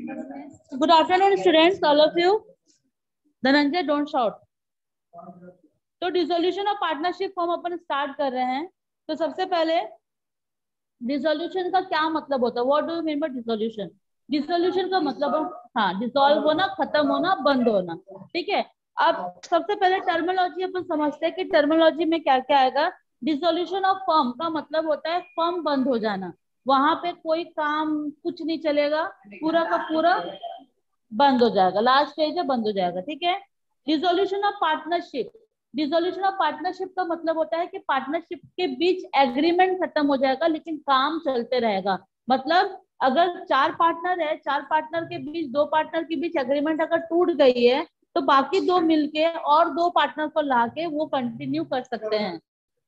Good afternoon, students, all of you. Dhananjay, don't shout. तो dissolution of partnership form upon start कर रहे हैं. तो सबसे पहले डिसोल्यूशन का क्या मतलब होता है? What do you mean by dissolution? Dissolution का मतलब हाँ, डिसॉल्व होना, खत्म होना, बंद होना. ठीक है. अब सबसे पहले टर्मिनोलॉजी अपन समझते हैं कि टर्मिनोलॉजी में क्या क्या आएगा. डिसोल्यूशन ऑफ फर्म का मतलब होता है फर्म बंद हो जाना. वहां पे कोई काम कुछ नहीं चलेगा, पूरा का पूरा बंद हो जाएगा. लास्ट स्टेज है, बंद हो जाएगा. ठीक है. Dissolution of partnership. Dissolution of partnership का मतलब होता है कि पार्टनरशिप के बीच एग्रीमेंट खत्म हो जाएगा लेकिन काम चलते रहेगा. मतलब अगर 4 पार्टनर है, 4 पार्टनर के बीच, 2 पार्टनर के बीच एग्रीमेंट अगर टूट गई है तो बाकी 2 मिलके और 2 पार्टनर को लाके वो कंटिन्यू कर सकते हैं.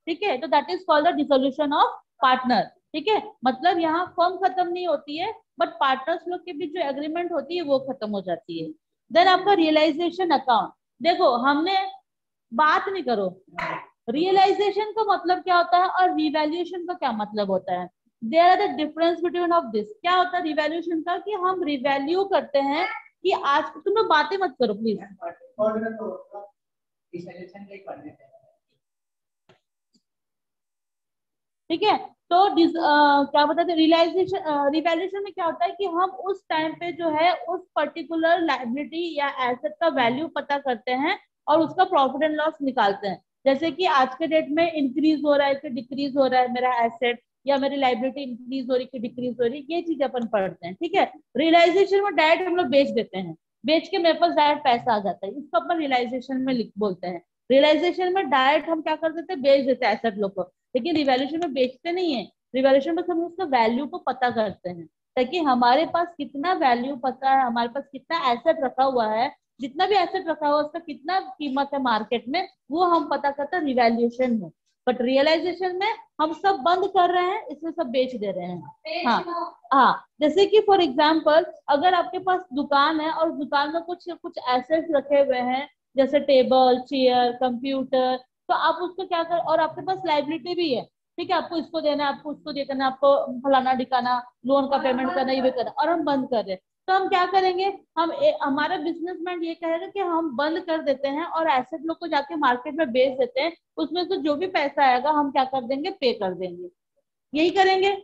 ठीक है. तो that is called the dissolution of partner. ठीक है. मतलब यहाँ फर्म खत्म नहीं होती है बट पार्टनर्स लोग के बीच जो एग्रीमेंट होती है वो खत्म हो जाती है. देन आपका रियलाइजेशन अकाउंट. देखो, हमने बात नहीं करो, रियलाइजेशन का मतलब क्या होता है और रिवैल्यूएशन का क्या मतलब होता है. There are the difference between of this. क्या होता है रिवैल्यूएशन का? कि हम रिवैल्यू करते हैं कि आज तुम लोग बातें मत करो प्लीज. ठीक है. तो क्या बताते हैं रियलाइजेशन रिवैल्यूएशन में क्या होता है कि हम उस टाइम पे जो है उस पर्टिकुलर लायबिलिटी या एसेट का वैल्यू पता करते हैं और उसका प्रॉफिट एंड लॉस निकालते हैं. जैसे कि आज के डेट में इंक्रीज हो रहा है कि डिक्रीज हो रहा है मेरा एसेट, या मेरी लायबिलिटी इंक्रीज हो रही कि डिक्रीज हो रही, ये चीज अपन पढ़ते हैं. ठीक है. रियलाइजेशन में डायरेक्ट हम लोग बेच देते हैं, बेच के मेरे पास डायरेक्ट पैसा आ जाता है, इसको अपन रियलाइजेशन में बोलते हैं. रियलाइजेशन में डायरेक्ट हम क्या कर देते हैं, बेच देते हैं एसेट लोग को. लेकिन रिवैल्यूएशन में बेचते नहीं है. रिवैल्यूएशन में हम उसका वैल्यू को पता करते हैं ताकि हमारे पास कितना वैल्यू पता है, हमारे पास कितना एसेट रखा हुआ है, जितना भी एसेट रखा हुआ है उसका कितना कीमत है मार्केट में, वो हम पता करते हैं रिवैल्यूएशन में. बट रियलाइजेशन में हम सब बंद कर रहे हैं, इसमें सब बेच दे रहे हैं. हाँ हाँ. जैसे कि फॉर एग्जाम्पल अगर आपके पास दुकान है और दुकान में कुछ कुछ एसेट्स रखे हुए हैं जैसे टेबल, चेयर, कंप्यूटर, तो आप उसको क्या कर, और आपके पास लाइबिलिटी भी है. ठीक है. आपको इसको देना है, आपको उसको देना है, आपको फलाना ढिकाना, लोन का पेमेंट करना, ये भी करना, और हम बंद कर रहे हैं. तो हम क्या करेंगे, हमारा बिजनेसमैन ये कहेगा कि हम बंद कर देते हैं और एसेट लोग को जाके मार्केट में बेच देते हैं, उसमें से जो भी पैसा आएगा हम क्या कर देंगे, पे कर देंगे. यही करेंगे.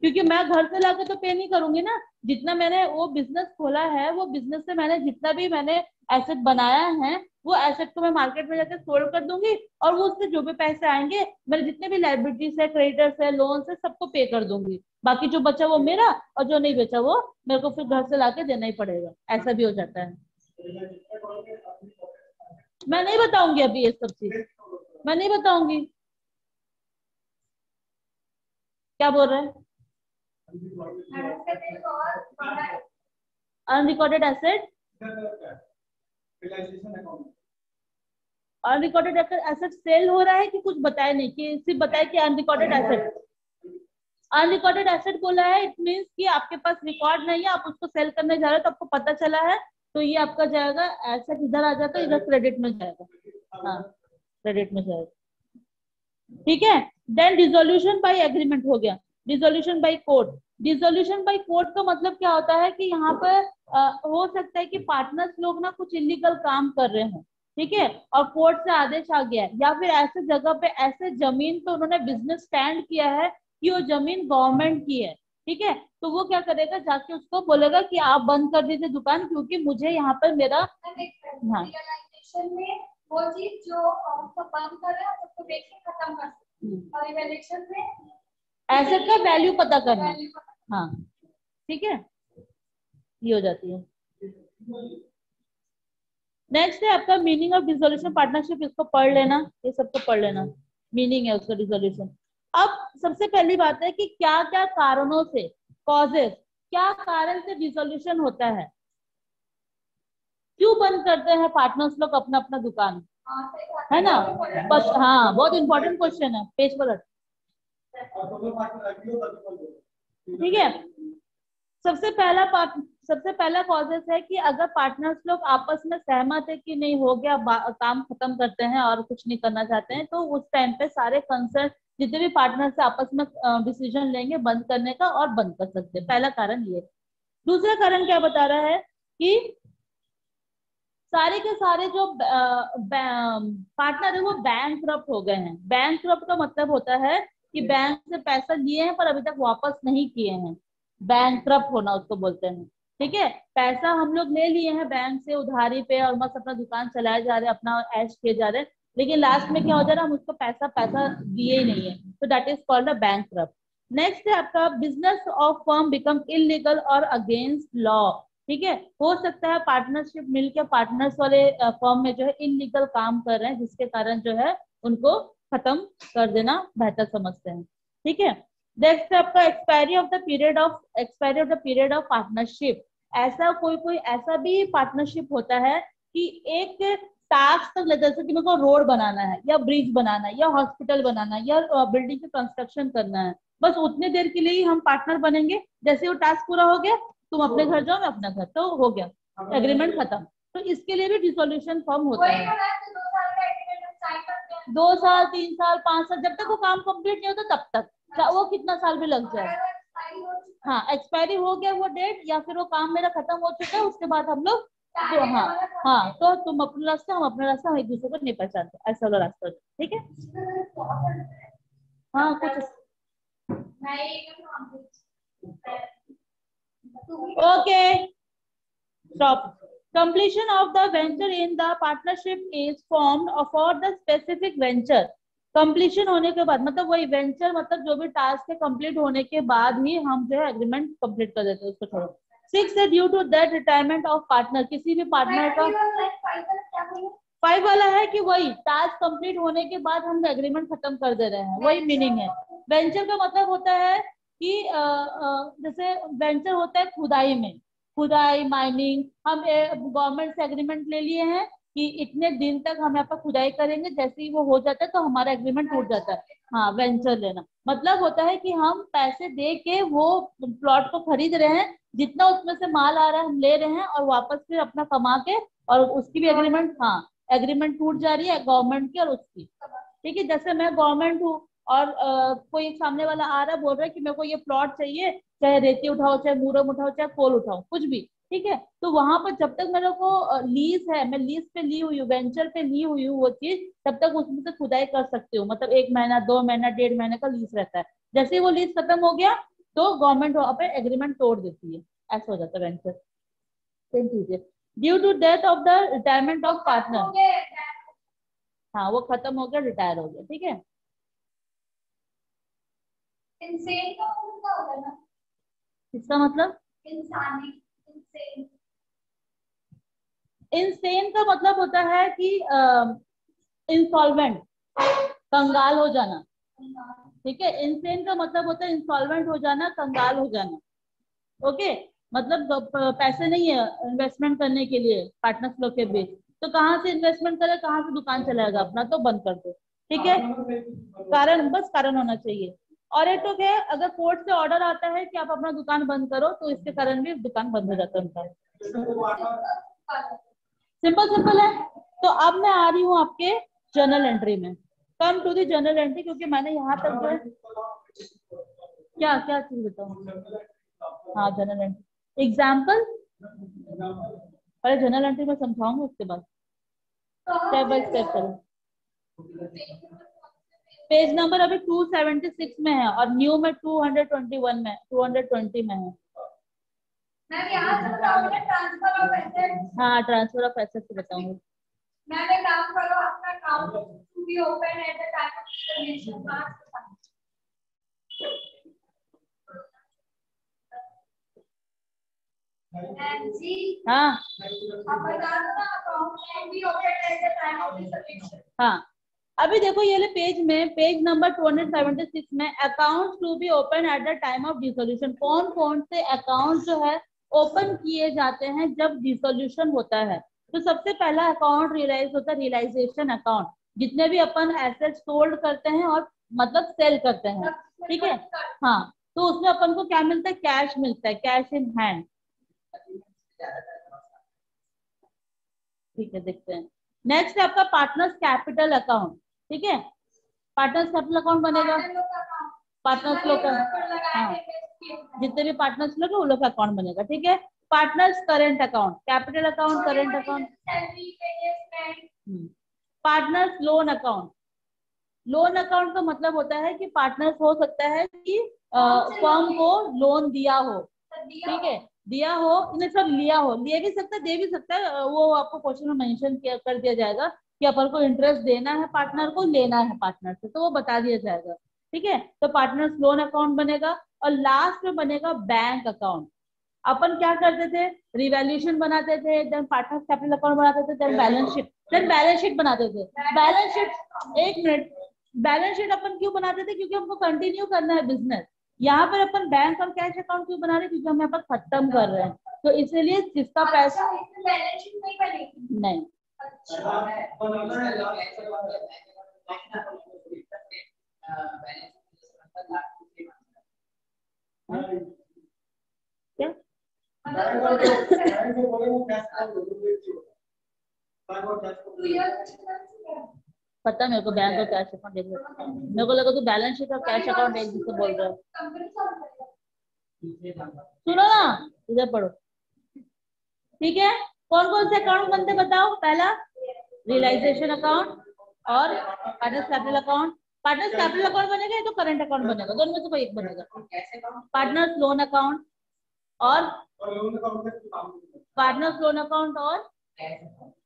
क्योंकि मैं घर से लाके तो पे नहीं करूंगी ना. जितना मैंने वो बिजनेस खोला है, वो बिजनेस से मैंने जितना भी मैंने एसेट बनाया है, वो एसेट को मैं मार्केट में जाकर सोल्ड कर दूंगी और वो उससे जो भी पैसे आएंगे, मेरे जितने भी लाइबिलिटीज है, क्रेडिटर्स है, लोन है, सबको पे कर दूंगी. बाकी जो बचा वो मेरा, और जो नहीं बचा वो मेरे को फिर घर से लाके देना ही पड़ेगा. ऐसा भी हो जाता है. मैं नहीं बताऊंगी अभी ये सब चीज, मैं नहीं बताऊंगी. क्या बोल रहे हैं? Unrecorded asset, unrecorded asset sale हो रहा है कि कुछ बताया नहीं, कि सिर्फ बताया कि अनरिकॉर्डेड एसेट. अनरिकॉर्डेड एसेट बोला है, इट मींस कि आपके पास रिकॉर्ड नहीं है, आप उसको सेल करने जा रहे हो तो आपको पता चला है, तो ये आपका जाएगा एसेट, इधर आ जाता है, इधर क्रेडिट में जाएगा. हाँ, क्रेडिट में जाएगा. ठीक है. देन डिसोल्यूशन बाय एग्रीमेंट हो गया. Dissolution by court. Dissolution by court का मतलब क्या होता है कि यहाँ पर हो सकता है कि पार्टनर्स लोग ना कुछ इलीगल काम कर रहे हो. ठीक है. और कोर्ट से आदेश आ गया है, या फिर ऐसे जगह पे, ऐसे जमीन पे उन्होंने बिजनेस स्टैंड किया है कि वो जमीन गवर्नमेंट की है. ठीक है. तो वो क्या करेगा, जाके उसको बोलेगा कि आप बंद कर दीजिए दुकान, क्योंकि मुझे यहाँ पर मेरा. हाँ, वो चीज जो उसको बंद कर रहे हैं उसको बेच के खत्म कर सकते हैं. और इवैल्यूएशन में एसेट का वैल्यू पता करना. हाँ, ठीक है, ये हो जाती है. नेक्स्ट है आपका मीनिंग ऑफ डिसोल्यूशन पार्टनरशिप. इसको पढ़ लेना, ये सबको पढ़ लेना, मीनिंग है उसका डिसोल्यूशन. अब सबसे पहली बात है कि क्या क्या कारणों से, कॉजेस, क्या कारण से डिसोल्यूशन होता है, क्यों बंद करते हैं पार्टनर्स लोग अपना अपना दुकान, है ना. बस हाँ, बहुत इंपॉर्टेंट क्वेश्चन है, पेज पलट. ठीक है. सबसे पहला कॉजेस है कि अगर पार्टनर्स लोग आपस में सहमत है कि नहीं हो गया, काम खत्म करते हैं और कुछ नहीं करना चाहते हैं, तो उस टाइम पे सारे कंसर्न जितने भी पार्टनर्स आपस में डिसीजन लेंगे बंद करने का, और बंद कर सकते हैं. पहला कारण ये. दूसरा कारण क्या बता रहा है कि सारे के सारे जो पार्टनर है वो बैंकक्रप्ट हो गए हैं। बैंकक्रप्ट का मतलब होता है कि बैंक से पैसा लिए हैं पर अभी तक वापस नहीं किए हैं, बैंकक्रप्ट होना उसको बोलते हैं। ठीक है, पैसा हम लोग ले लिए हैं बैंक से उधारी पे और बस अपना दुकान चलाए जा रहे हैं, अपना ऐश किए जा रहे हैं, लेकिन लास्ट में क्या हो जा रहा है, हम उसको पैसा पैसा दिए ही नहीं है, तो that is called a bankrupt. Next है आपका business of firm become illegal और अगेंस्ट लॉ। ठीक है, हो सकता है पार्टनरशिप मिलकर पार्टनर्स वाले फर्म में जो है इनलीगल काम कर रहे हैं, जिसके कारण जो है उनको खत्म कर देना बेहतर समझते हैं। ठीक है, नेक्स्ट आपका expiry of the period of partnership. ऐसा कोई कोई ऐसा भी पार्टनरशिप होता है कि एक टास्क तक लेते, जैसे कि मेरे को रोड बनाना है या ब्रिज बनाना है या हॉस्पिटल बनाना है या बिल्डिंग की कंस्ट्रक्शन करना है, बस उतने देर के लिए ही हम पार्टनर बनेंगे। जैसे वो टास्क पूरा हो गया, तुम अपने घर जाओ मैं अपना घर, तो हो गया, एग्रीमेंट खत्म। तो इसके लिए भी डिसोल्यूशन फॉर्म होता है। 2 साल 3 साल 5 साल, जब तक वो काम कंप्लीट नहीं होता तब तक, वो कितना साल भी लग जाए। हाँ, एक्सपायरी हो गया वो डेट या फिर वो काम मेरा खत्म हो चुका है, उसके बाद हम लोग तो हाँ हाँ, तो तुम अपना रास्ता हम अपना रास्ता, हम एक दूसरे को नहीं पहचानते, ऐसा वाला रास्ता। ठीक है, हाँ कुछ okay stop. Completion of the venture in the partnership is formed for the specific venture. Completion होने के बाद मतलब वही वेंचर, मतलब जो भी टास्क है कंप्लीट होने के बाद ही हम जो है एग्रीमेंट कंप्लीट कर देते हैं उसको छोड़ो। 6 है due to that retirement of partner, किसी भी पार्टनर का 5 वाला है कि वही टास्क कंप्लीट होने के बाद हम एग्रीमेंट खत्म कर दे रहे हैं, वही मीनिंग है। वेंचर का मतलब होता है कि जैसे वेंचर होता है खुदाई में, खुदाई माइनिंग, हम गवर्नमेंट से एग्रीमेंट ले लिए हैं कि इतने दिन तक हम यहाँ पर खुदाई करेंगे, जैसे ही वो हो जाता है तो हमारा एग्रीमेंट टूट जाता है। हाँ, वेंचर लेना मतलब होता है कि हम पैसे दे के वो प्लॉट को खरीद रहे हैं, जितना उसमें से माल आ रहा है हम ले रहे हैं और वापस फिर अपना कमा के, और उसकी भी एग्रीमेंट, हाँ एग्रीमेंट टूट जा रही है गवर्नमेंट की और उसकी। ठीक है, जैसे मैं गवर्नमेंट हूँ और कोई सामने वाला आ रहा है बोल रहा है कि मेरे को ये प्लॉट चाहिए, चाहे रेती उठाओ चाहे मूरम उठाओ चाहे कोल उठाओ कुछ भी, ठीक है, तो वहां पर जब तक मेरे को लीज है, मैं लीज पे ली हुई हूँ, वेंचर पे ली हुई हूँ वो चीज, तब तक उसमें से खुदाई कर सकती हूँ, मतलब 1 महीना 2 महीना 1.5 महीने का लीज रहता है। जैसे ही वो लीज खत्म हो गया तो गवर्नमेंट वहां पे एग्रीमेंट तोड़ देती है, ऐसा हो जाता है वेंचर। सेम चीज है, due to death of the retirement of partner, हाँ वो खत्म हो गया, रिटायर हो गया। ठीक है, इंसेन का मतलब क्या होता है ना? इसका मतलब इंसानी, इंसेन। इंसेन का मतलब होता है कि इंसॉल्वेंट, कंगाल हो जाना। ठीक है, इंसेन का मतलब होता है इंसॉल्वेंट हो जाना, कंगाल हो जाना। ओके, मतलब पैसे नहीं है इन्वेस्टमेंट करने के लिए पार्टनर्स लोग के बीच, तो कहाँ से इन्वेस्टमेंट करे, कहाँ से दुकान चलाएगा अपना, तो बंद कर दो। ठीक है, कारण, बस कारण होना चाहिए। और एक तो है अगर कोर्ट से ऑर्डर आता है कि आप अपना दुकान बंद करो, तो इसके कारण भी दुकान बंद हो जाता है उनका। सिंपल सिंपल है। तो अब मैं आ रही हूँ आपके जर्नल एंट्री में, come to the journal entry, क्योंकि मैंने यहाँ तक जो है क्या क्या चीज बताऊँ। हाँ जर्नल एंट्री एग्जाम्पल, पहले जर्नल एंट्री में समझाऊंगा, उसके बाद स्टेप बाय स्टेप चलो। पेज नंबर अभी 276 में है और न्यू में 221 में 220 में है। मैं यहाँ से बताऊंगी ट्रांसफर ऑफ एसेट्स। हाँ, ट्रांसफर ऑफ एसेट्स से बताऊंगी। मैंने काम करो अपना account to be open at the time of discrimination marks. जी हाँ, अब बता दो ना account to be open at the time of discrimination. हाँ अभी देखो ये पेज में, पेज नंबर 276 में account to be open at the time of dissolution, कौन कौन से अकाउंट जो है ओपन किए जाते हैं जब डिसोल्यूशन होता है। तो सबसे पहला अकाउंट रियलाइज होता है, रियलाइजेशन अकाउंट, जितने भी अपन एसेट सोल्ड करते हैं और मतलब सेल करते हैं। ठीक है, हाँ, तो उसमें अपन को क्या मिलता है, कैश मिलता है, कैश इन हैंड। ठीक है, देखते हैं। नेक्स्ट है आपका पार्टनर्स कैपिटल अकाउंट। ठीक है, पार्टनर्स कैपिटल अकाउंट बनेगा पार्टनर्स लोग का, हाँ जितने भी पार्टनर्स लोग हैं उन लोग का अकाउंट बनेगा, ठीक है। Partners current account, capital account, current account. Partners loan account, loan account का मतलब होता है कि पार्टनर्स हो सकता है कि फर्म को लोन दिया हो, ठीक है, दिया हो, इन्हें सब लिया हो, ले भी सकता है, दे भी सकता है, वो आपको क्वेश्चन में मेंशन कर दिया जाएगा कि अपन को इंटरेस्ट देना है पार्टनर को, लेना है पार्टनर से, तो वो बता दिया जाएगा, ठीक है। तो पार्टनर्स लोन अकाउंट बनेगा और लास्ट में बनेगा बैंक अकाउंट। अपन क्या करते थे, रिवैल्यूएशन बनाते थे, देन पार्टनर्स कैपिटल अकाउंट बनाते थे, देन बैलेंस शीट बनाते थे। बैलेंस शीट, एक मिनट, बैलेंस शीट अपन क्यों बनाते थे, क्योंकि हमको कंटिन्यू करना है बिजनेस। यहाँ पर अपन बैंक और कैश अकाउंट क्यों बना रहे हैं, क्योंकि हम यहाँ पर खत्म कर रहे हैं, तो इसीलिए जिसका पैसा बैलेंस शीट नहीं बनेगी। नहीं, क्या पता मेरे को, बैंक और कैश अकाउंट एक, मेरे को लगा तू बैलेंस शीट और कैश अकाउंट एक जिससे बोल रहा है। सुनो ना, इधर पढ़ो, ठीक है। कौन कौन से अकाउंट बनते बताओ। पहला रियलाइजेशन अकाउंट और partners capital account. Partners capital account बनेगा या तो करंट अकाउंट बनेगा, दोनों में से कोई एक बनेगा। पार्टनर्स लोन अकाउंट और पार्टनर्स लोन अकाउंट और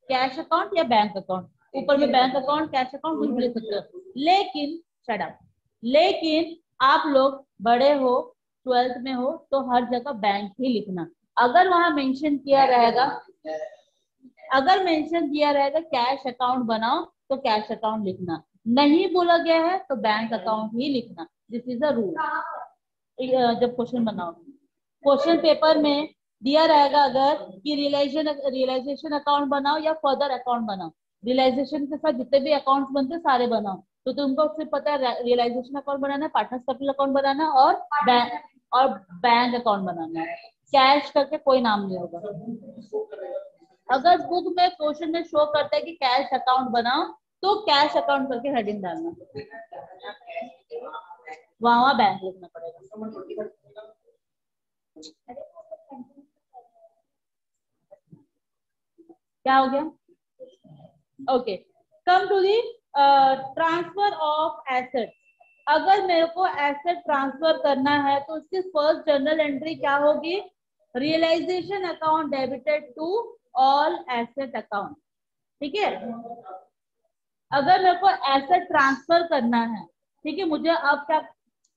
कैश अकाउंट या बैंक अकाउंट। ऊपर में बैंक अकाउंट, कैश अकाउंट कुछ भी ले सकते हो, लेकिन शट अप, लेकिन आप लोग बड़े हो, 12th में हो, तो हर जगह बैंक ही लिखना। अगर वहां मेंशन किया रहेगा, अगर मेंशन किया रहेगा कैश अकाउंट बनाओ तो कैश अकाउंट लिखना, नहीं बोला गया है तो बैंक अकाउंट ही लिखना। This is a rule. जब क्वेश्चन बनाओ, क्वेश्चन पेपर में दिया रहेगा अगर कि रियलाइजेशन अकाउंट बनाओ या फर्दर अकाउंट बनाओ, रियलाइजेशन के साथ जितने भी अकाउंट्स बनते सारे बनाओ, तो तुमको सिर्फ पता है रियलाइजेशन अकाउंट बनाना है, पार्टनर्स कैपिटल अकाउंट बनाना और बैंक अकाउंट बनाना है। कैश करके कोई नाम नहीं होगा। अगर बुक में क्वेश्चन में शो करता है कि कैश अकाउंट बनाओ तो कैश अकाउंट करके हेडिंग डालना, वहां बैंक लिखना पड़ेगा। क्या हो गया? Okay, come to the transfer of asset. अगर मेरे को एसेट ट्रांसफर करना है तो उसकी फर्स्ट जर्नल एंट्री क्या होगी? Realisation account debited to all asset account, ठीक है। अगर मेरे को एसेट ट्रांसफर करना है, ठीक है, मुझे अब क्या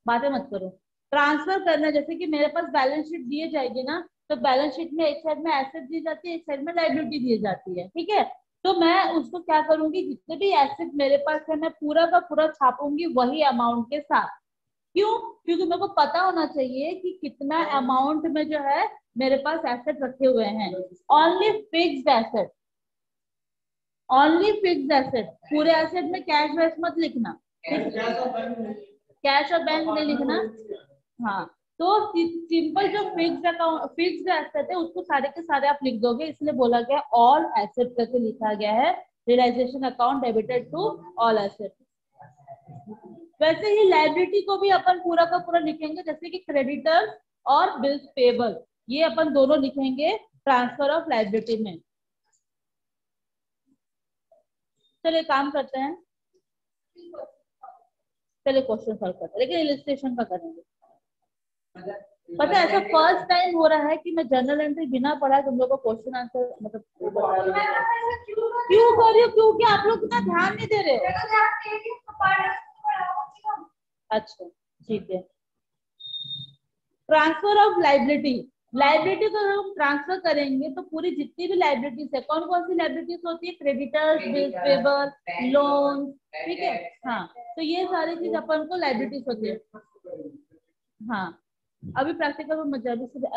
बातें मत करो, ट्रांसफर करना, जैसे कि मेरे पास बैलेंस शीट दी जाएगी ना, तो बैलेंस शीट में एक साइड में एसेट दी जाती है, एक साइड में लायबिलिटी दी जाती है, ठीक है। तो मैं उसको क्या करूंगी, जितने भी एसेट मेरे पास है मैं पूरा का पूरा छापूंगी वही अमाउंट के साथ। क्यों? क्योंकि मेरे को पता होना चाहिए कि कितना अमाउंट में जो है मेरे पास एसेट रखे हुए हैं। Only fixed asset, only fixed asset, पूरे एसेट में कैश वैश मत लिखना, कैश और बैंक नहीं लिखना। हाँ, तो सिंपल जो फिक्स्ड अकाउंट, फिक्स्ड एसेट है उसको सारे के सारे आप लिख दोगे, इसलिए बोला गया ऑल एसेट करके लिखा गया है, realisation account debited to all asset. वैसे ही लायबिलिटी को भी अपन पूरा का पूरा लिखेंगे, जैसे कि क्रेडिटर्स और बिल्स पेबल, ये अपन दोनों लिखेंगे ट्रांसफर ऑफ लायबिलिटी में। चलिए काम करते हैं, चलिए क्वेश्चन सॉल्व करते हैं, लेकिन इलस्ट्रेशन का करेंगे। पता है ऐसा फर्स्ट टाइम हो रहा है कि मैं जर्नल एंट्री बिना पढ़ा तुम लोगों को क्वेश्चन आंसर मतलब क्यों कर रही हो, क्योंकि आप लोग इतना ध्यान नहीं दे रहे हो। अच्छा ठीक है, ट्रांसफर ऑफ लायबिलिटी। लायबिलिटी को हम ट्रांसफर करेंगे तो पूरी जितनी भी लायबिलिटीज है, कौन कौन सी लायबिलिटीज होती है? क्रेडिटर्स, बिल्स पेबल, लोन, ठीक है। हाँ, तो ये सारी चीज अपन को लायबिलिटीज होती है। हाँ, अभी प्रैक्टिकल में मजा,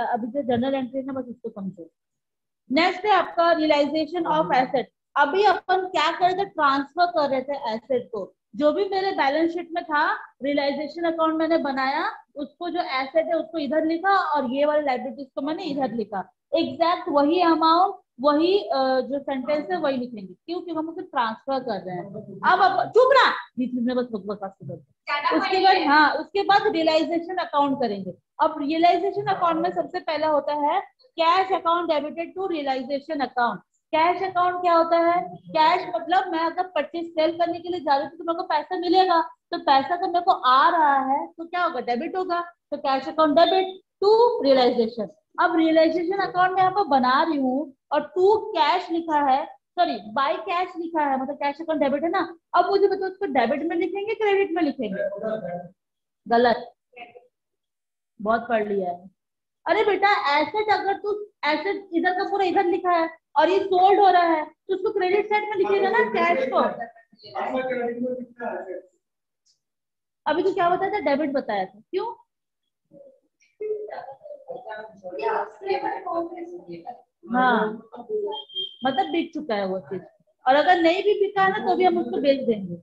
अभी जो जनरल एंट्री है बस इसको समझो। नेक्स्ट है आपका रियलाइजेशन ऑफ एसेट। अभी अपन क्या कर रहे थे? ट्रांसफर कर रहे थे एसेट को। जो भी मेरे बैलेंस शीट में था, रियलाइजेशन अकाउंट मैंने बनाया, उसको जो एसेट है उसको इधर लिखा और ये वाले लायबिलिटीज को मैंने इधर लिखा। एग्जैक्ट वही अमाउंट, वही जो सेंटेंस है वही लिखेंगे, क्योंकि हम उसे ट्रांसफर कर रहे हैं। अब चुप रहा, बीच में बस बकवास। उसके बाद हाँ, उसके बाद रियलाइजेशन अकाउंट करेंगे। अब रियलाइजेशन अकाउंट में सबसे पहला होता है cash account debited to realisation account. Cash account क्या होता है? कैश मतलब मैं अगर परचेज सेल करने के लिए जा रही हूँ तो मेरे को पैसा मिलेगा, तो पैसा अगर मेरे को आ रहा है तो क्या होगा? डेबिट होगा। तो cash account debit to realisation. अब रियलाइजेशन अकाउंट में यहाँ पर बना रही हूँ और टू कैश लिखा है, सॉरी बाय कैश लिखा है, मतलब कैश अकाउंट डेबिट है ना। अब मुझे बताओ उसको डेबिट में लिखेंगे क्रेडिट में लिखेंगे? गलत, बहुत पढ़ लिया है। अरे बेटा एसेट, अगर तू एसेट इधर का पूरा इधर लिखा है और ये सोल्ड हो रहा है तो उसको क्रेडिट साइड में लिखेगा ना कैश को। अभी तो क्या बताया था? डेबिट बताया था। क्यों? हाँ, मतलब बिक चुका है वो चीज, और अगर नहीं भी बिका है ना तो भी हम उसको बेच देंगे।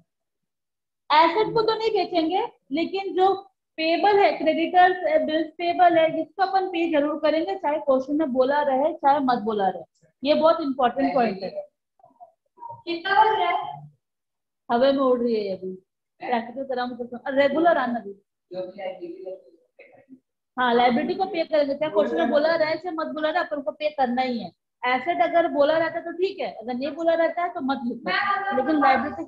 एसेट को तो नहीं बेचेंगे, लेकिन जो पेबल है, क्रेडिटर्स बिल्स पेबल है, जिसको अपन पे जरूर करेंगे, चाहे क्वेश्चन में बोला रहे चाहे मत बोला रहे। ये बहुत इंपॉर्टेंट पॉइंट है। कितना बज रहा है? हवा में उड़ रही है अभी, प्रैक्टिकल करा मुझे रेगुलर आना भी। हाँ, लाइबिलिटी को पे करेंगे, चाहे क्वेश्चन में बोला रहे चाहे मत बोला रहे, अपन को पे करना ही है। एसेट अगर बोला रहता तो ठीक है, अगर नहीं बोला रहता है तो मत लिखो, लेकिन लाइबिलिटी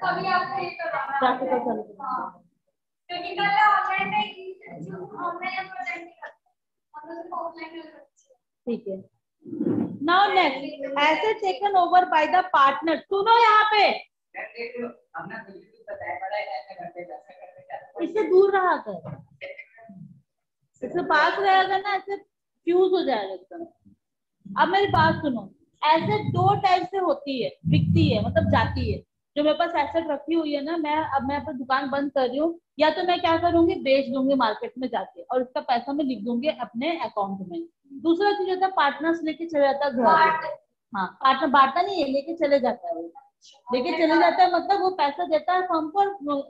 अभी आपको ये करवाना प्रैक्टिकल है। चलो। हाँ, क्योंकि कल ऑनलाइन नहीं, जो ऑनलाइन प्रेजेंट नहीं करते, हम लोग सिर्फ ऑफलाइन करते हैं। ठीक है। Now next, asset taken over by the partner. सुनो यहाँ पे, इससे दूर रहा कर, इससे पास रहेगा ना, ऐसे फ्यूज हो जाएगा एकदम। अब मेरी बात सुनो, एसेट दो टाइप से होती है, बिकती है मतलब जाती है। जो मेरे पास एसेट रखी हुई है ना, मैं अपनी दुकान बंद कर रही हूँ, या तो मैं क्या करूंगी, बेच दूंगी मार्केट में जाके और उसका पैसा मैं लिख दूंगी अपने अकाउंट में। दूसरा चीज होता है पार्टनर्स लेके चले जाता है घर। हाँ, पार्टनर बांटता नहीं है, लेके चले जाता है वो, लेके चले जाता है, मतलब वो पैसा देता है फर्म को,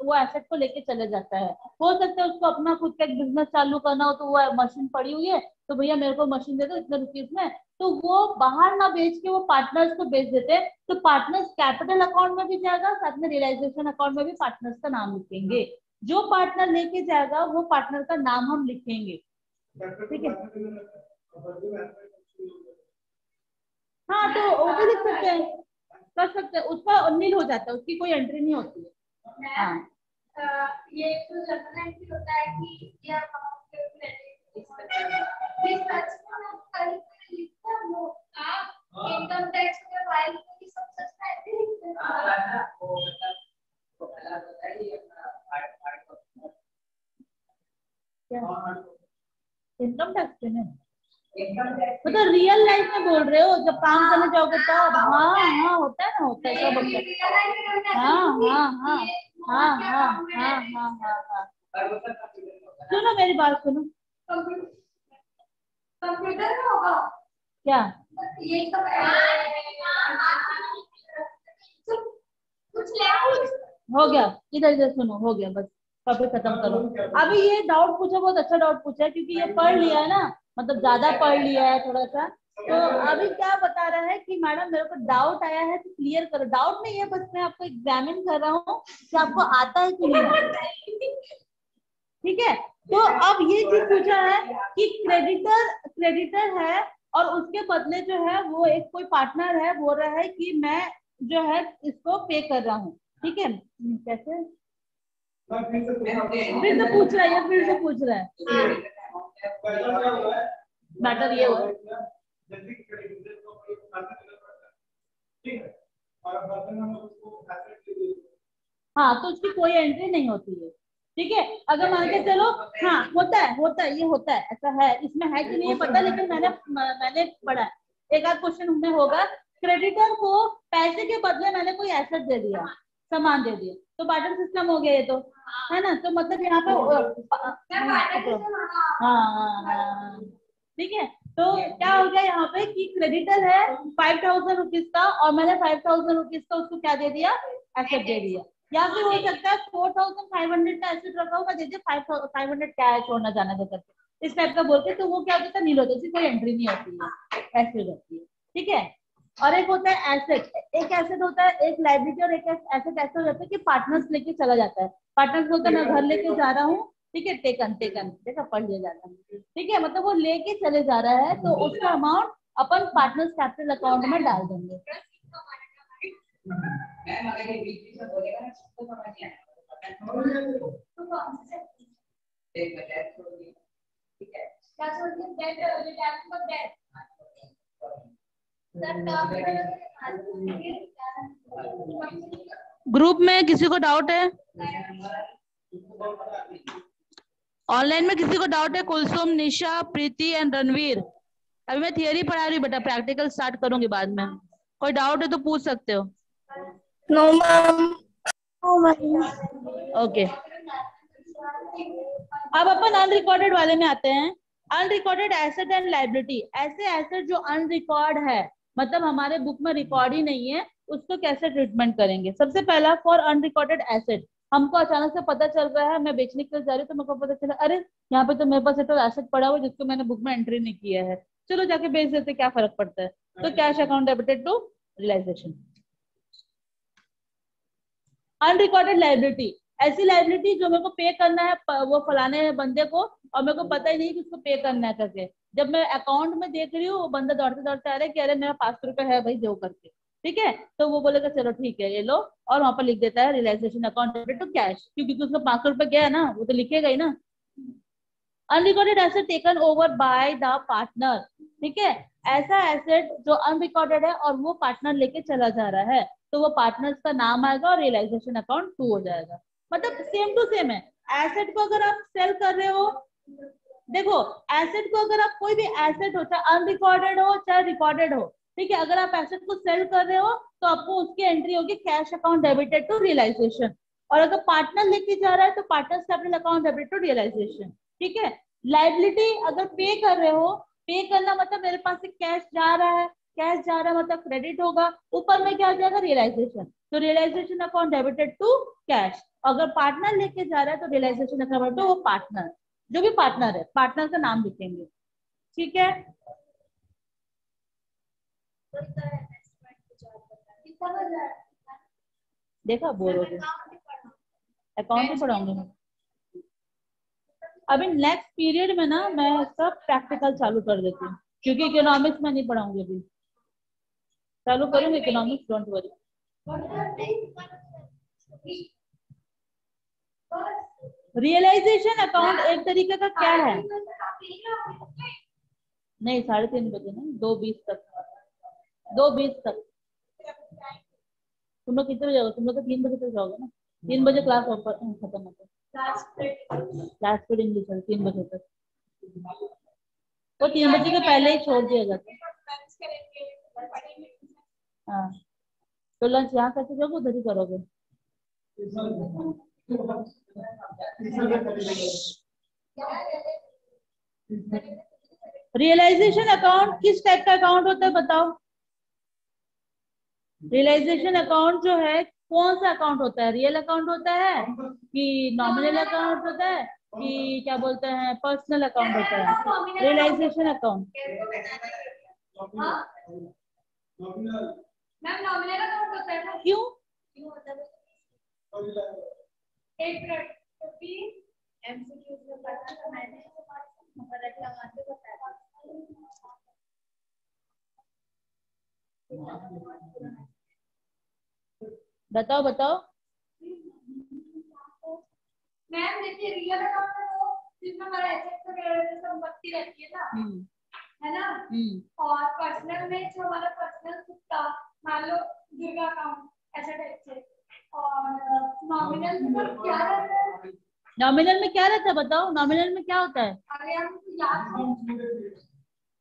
वो एसेट को लेके चले जाता है। हो सकता है उसको अपना खुद का एक बिजनेस चालू करना हो, तो वो मशीन पड़ी हुई है तो भैया मेरे को मशीन दे दो इतने रुपीज में, तो वो बाहर ना बेच के वो पार्टनर्स को बेच देते हैं। तो पार्टनर्स कैपिटल अकाउंट में भी जाएगा, साथ में रियलाइजेशन अकाउंट में भी पार्टनर्स का नाम लिखेंगे। जो पार्टनर लेके जाएगा वो पार्टनर का नाम हम लिखेंगे, ठीक है। हाँ, तो वो भी लिख सकते हैं, कर सकते हैं, उसका नील हो जाता है, उसकी कोई एंट्री नहीं होती है। हाँ, ये तो जनरल एंट्री होता है कि ये अकाउंट के इनकम टैक्स में फाइल की सब सच में ऐसे लिखते हैं। इनकम टैक्स पे नहीं, मतलब रियल लाइफ में बोल रहे हो, जब काम करने जाओगे तब? हाँ हाँ, होता है ना, होता है, सब होता है। हाँ हाँ हाँ हाँ हाँ हाँ हाँ हाँ हाँ। सुनो मेरी बात सुनो। कंप्यूटर में होगा क्या? ये सब कुछ हो गया, इधर इधर सुनो, हो गया बस, टॉपिक खत्म करो। अभी ये डाउट पूछा, बहुत अच्छा डाउट पूछा है, क्योंकि ये पढ़ लिया है ना, मतलब ज्यादा पढ़ लिया है थोड़ा सा। तो अभी क्या बता रहा है कि मैडम मेरे को डाउट आया है तो क्लियर करो। डाउट नहीं है, बस मैं आपको एग्जामिन कर रहा हूँ कि आपको आता है कि नहीं आता, ठीक है। तो अब ये चीज पूछा है कि क्रेडिटर है और उसके बदले जो है वो एक कोई पार्टनर है, बोल रहा है कि मैं जो है इसको पे कर रहा हूँ, ठीक है। कैसे? फिर से पूछ रहा है, फिर से पूछ रहा है। मैटर ये हुआ, हाँ, तो उसकी कोई एंट्री नहीं होती है, ठीक है। अगर मान के चलो, हाँ होता है, ये होता है, ऐसा है, इसमें है कि नहीं पता, लेकिन मैंने पढ़ा है। एक आध क्वेश्चन में होगा, क्रेडिटर को पैसे के बदले मैंने कोई एसेट दे दिया, सामान दे दिया, तो बार्टर सिस्टम हो गया ये तो, है ना। तो मतलब यहाँ पे हाँ, ठीक है। तो क्या हो गया यहाँ पे कि क्रेडिटर है 5000 रुपीज का, और मैंने 5000 रुपीज का उसको क्या दे दिया, एसेट दे दिया। या फिर हो सकता है 4500 का एसेट रखा होगा, दे दिया 500 क्या है, छोड़ना जाना दे करके, इस टाइप का बोलते, तो वो क्या होता है, नील होता है, कोई एंट्री नहीं होती है, ऐसे रहती है, ठीक है। और एक होता है एसेट। एक एसेट होता है, एक लाइबिलिटी, और एक एसेट ऐसा हो जाता है कि पार्टनर्स लेके चला जाता है। पार्टनर्स बोलता है मैं घर लेके जा रहा हूँ, ठीक है, टेकन टेकन देखा पढ़ लिया जाता है, ठीक है, मतलब वो लेके चले जा रहा है, तो उसका अमाउंट अपन पार्टनर्स कैपिटल अकाउंट में डाल देंगे। ग्रुप में किसी को डाउट है? ऑनलाइन में किसी को डाउट है? कुलसुम, निशा, प्रीति एंड रणवीर। अभी मैं थियरी पढ़ा रही हूँ बेटा, प्रैक्टिकल स्टार्ट करूंगी बाद में। कोई डाउट है तो पूछ सकते हो। No ma'am. ओके, अब अपन अनरिकॉर्डेड वाले में आते हैं। Unrecorded asset and liability. ऐसे एसेट जो अनरिकॉर्ड है, मतलब हमारे बुक में रिकॉर्ड ही नहीं है, उसको कैसे ट्रीटमेंट करेंगे? सबसे पहला, फॉर अनरिकॉर्डेड एसेट, हमको अचानक से पता चल रहा है मैं बेचने के लिए जा रही हूँ, तो मेरे को पता चला अरे यहाँ पे तो मेरे पास तो एसेट पड़ा हुआ जिसको मैंने बुक में एंट्री नहीं किया है, चलो जाके बेच देते, क्या फर्क पड़ता है। तो cash account debited to realisation. Unrecorded liability, ऐसी लाइबिलिटी जो मेरे को पे करना है वो फलाने बंदे को, और मेरे को पता ही नहीं कि उसको पे करना है करके। जब मैं अकाउंट में देख रही हूँ वो बंदा दौड़ते दौड़ते आ रहा है कि अरे मेरा 500 रुपए है भाई दो करके, ठीक है, तो वो बोलेगा चलो ठीक है ये लो, और वहां पर लिख देता है realisation account debited to cash, क्योंकि उसको 500 रुपए गया है ना, वो तो लिखेगा ही ना। Unrecorded asset taken over by the partner, ठीक है, ऐसा एसेट जो अनरिकॉर्डेड है और वो पार्टनर लेके चला जा रहा है, तो वो पार्टनर्स का नाम आएगा और रियलाइजेशन अकाउंट 2 हो जाएगा। मतलब सेम टू सेम है। एसेट को अगर आप सेल कर रहे हो, देखो एसेट को अगर आप कोई भी एसेट हो, चाहे अनरिकॉर्डेड हो चाहे रिकॉर्डेड हो, ठीक है, अगर आप एसेट को सेल कर रहे हो तो आपको उसकी एंट्री होगी cash account debited to realisation, और अगर पार्टनर लेके जा रहा है तो partners capital account debited to realisation, ठीक है। लाइबिलिटी अगर पे कर रहे हो, पे करना मतलब मेरे पास से कैश जा रहा है, कैश जा रहा है मतलब क्रेडिट होगा, ऊपर में क्या आ जाएगा रियलाइजेशन, तो realisation account debited to cash. अगर पार्टनर लेके जा रहा है तो रियलाइजेशन अकाउंट तो वो पार्टनर, जो भी पार्टनर है पार्टनर का नाम लिखेंगे, ठीक है। देखा बोर हो गए, अकाउंट ही पढ़ाऊंगी मैं। अभी नेक्स्ट पीरियड में ना मैं इसका प्रैक्टिकल चालू कर देती हूँ, क्योंकि इकोनॉमिक्स में नहीं पढ़ाऊंगी, अभी चालू करूंगी economics, don't worry. Realisation account एक तरीके का क्या है? नहीं 3:30 बजे नहीं, 2:20 तक, 2:20 तक। तुम लोग कितने बजे जाओगे? तुम लोग तो 3 बजे तक जाओगे ना, 3 बजे क्लास खत्म होता है, लास्ट पीरियड इंग्लिश 3 बजे तक, वो 3 बजे के पहले ही छोड़ दिया जाता है। हाँ, तो लंच यहाँ कैसे करोगे? उधर ही करोगे। रियलाइजेशन अकाउंट किस टाइप का अकाउंट होता है बताओ? रियलाइजेशन अकाउंट जो है कौन सा अकाउंट होता है? रियल अकाउंट होता है कि नॉमिनल अकाउंट होता है कि क्या बोलते हैं पर्सनल अकाउंट होता है? Realisation account ma'am nominal account होता है ना? क्यों? एक मिनट एमसीक्यू में पढ़ा था मैंने, बताओ बताओ। मैम देखिए रियल अकाउंट है वो जिसमें हमारा एसेट वगैरह संपत्ति रहती है ना, है ना, और पर्सनल में जो हमारा पर्सनल खुद मान लो दुर्गा अकाउंट ऐसा टाइप से, और नॉमिनल में क्या रहता है? नॉमिनल में क्या रहता है बताओ? नॉमिनल में क्या होता है? अरे हम याद,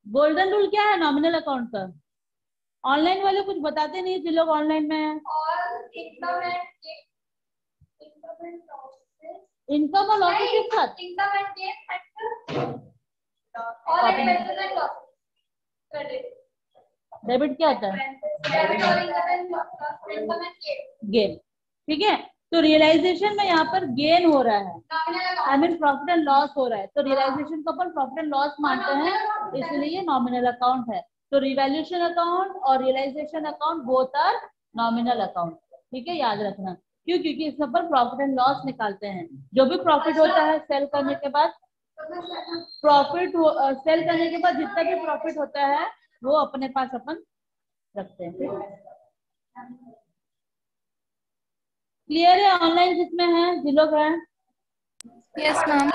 गोल्डन रूल क्या है नॉमिनल अकाउंट का? ऑनलाइन वाले कुछ बताते नहीं जिन लोग ऑनलाइन में है। और इनकम और लॉसेस के साथ इनकम एंड गेन फैक्टर और expenses and losses credit. Debit क्या होता है? डेबिट और इनकम एंड गेन, ठीक है। तो रियलाइजेशन में यहाँ पर गेन हो रहा है, I mean profit and loss हो रहा है, तो रियलाइजेशन को अपन प्रॉफिट एंड लॉस मानते हैं, इसलिए नॉमिनल अकाउंट है। तो रिवैल्यूएशन अकाउंट और realisation account both are nominal account, ठीक है, याद रखना। क्यों? क्योंकि इस पर प्रॉफिट एंड लॉस निकालते हैं। जो भी प्रॉफिट होता है सेल करने के बाद, सेल करने के बाद जितना भी प्रॉफिट होता है वो अपने पास अपन रखते हैं। क्लियर है? ऑनलाइन जिसमें है, जिन लोग हैं? Yes ma'am.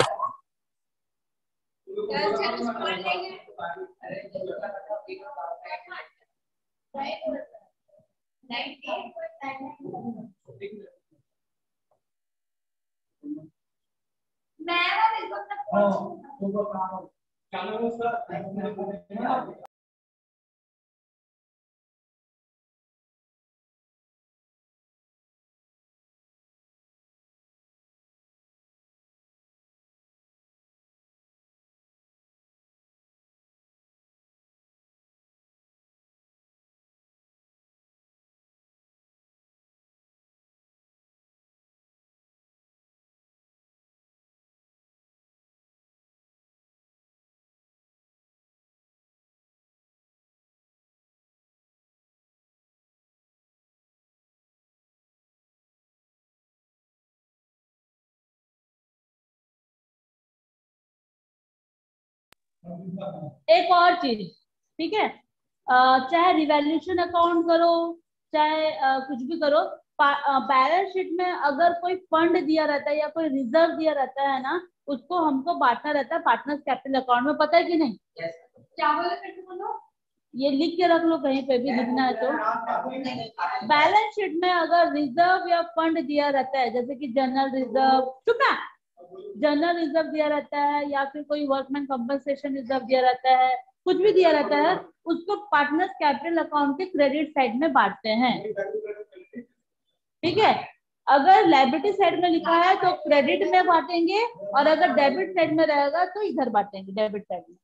एक और चीज, ठीक है, चाहे रिवैल्यूएशन अकाउंट करो, चाहे कुछ भी करो, बैलेंस शीट में अगर कोई फंड दिया रहता है या कोई रिजर्व दिया रहता है ना, उसको हमको बांटना रहता है पार्टनर्स कैपिटल अकाउंट में। पता है कि नहीं? क्या बोलो? ये लिख के रख लो, कहीं पे भी लिखना है तो। बैलेंस शीट में अगर रिजर्व या फंड दिया रहता है, जैसे कि जनरल रिजर्व, चुप ना, जनरल रिजर्व दिया रहता है या फिर कोई वर्कमैन कंपनसेशन रिजर्व दिया रहता है, कुछ भी दिया रहता है, उसको पार्टनर्स कैपिटल अकाउंट के क्रेडिट साइड में बांटते हैं, ठीक है। अगर लायबिलिटी साइड में लिखा है तो क्रेडिट में बांटेंगे, और अगर डेबिट साइड में रहेगा तो इधर बांटेंगे, डेबिट साइड में।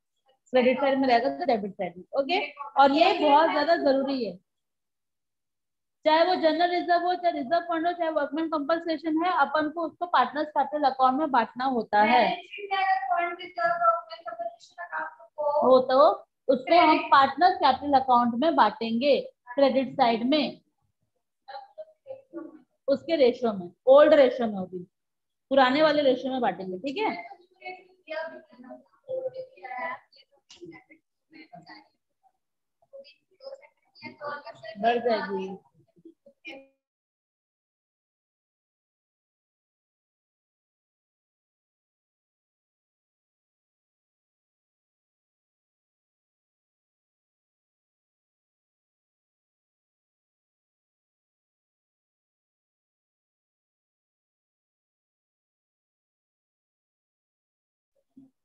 क्रेडिट साइड में रहेगा तो डेबिट साइड में, ओके। और ये बहुत ज्यादा जरूरी है, चाहे वो जनरल रिजर्व हो, चाहे रिजर्व फंड हो, चाहे वर्कमैन कंपनसेशन है, अपन को उसको पार्टनर्स कैपिटल अकाउंट में बांटना होता है। हो तो उसको हम पार्टनर्स कैपिटल अकाउंट में बांटेंगे, क्रेडिट साइड में, उसके रेशो में, ओल्ड रेशो में होगी, पुराने वाले रेशो में बांटेंगे, ठीक है। बढ़ जाएगी।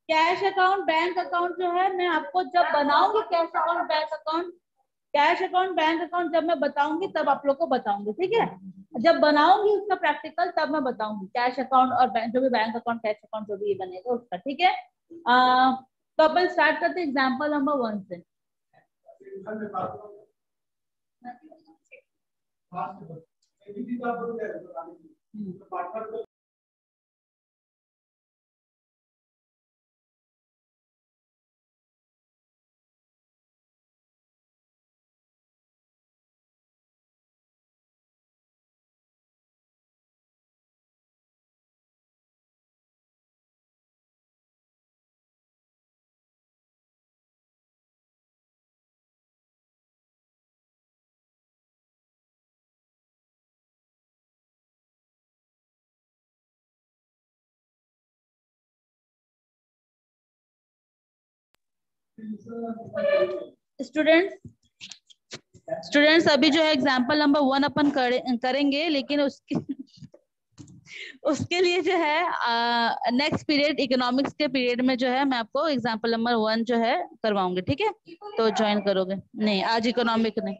कैश अकाउंट बैंक अकाउंट जो है, मैं आपको जब बनाऊंगी cash account bank account, cash account bank account जब मैं बताऊंगी तब आप लोग को बताऊंगी, ठीक है। जब बनाऊंगी उसका प्रैक्टिकल तब मैं बताऊंगी कैश अकाउंट और जो भी बैंक अकाउंट कैश अकाउंट जो भी ये बनेगा उसका, ठीक है। तो अपन स्टार्ट करते हैं एग्जाम्पल नंबर 1 से। स्टूडेंट्स अभी जो है एग्जाम्पल नंबर 1 अपन करेंगे, लेकिन उसके लिए जो है नेक्स्ट पीरियड इकोनॉमिक्स के पीरियड में जो है मैं आपको एग्जाम्पल नंबर 1 जो है करवाऊंगी, ठीक है। तो ज्वाइन करोगे? नहीं, आज इकोनॉमिक नहीं।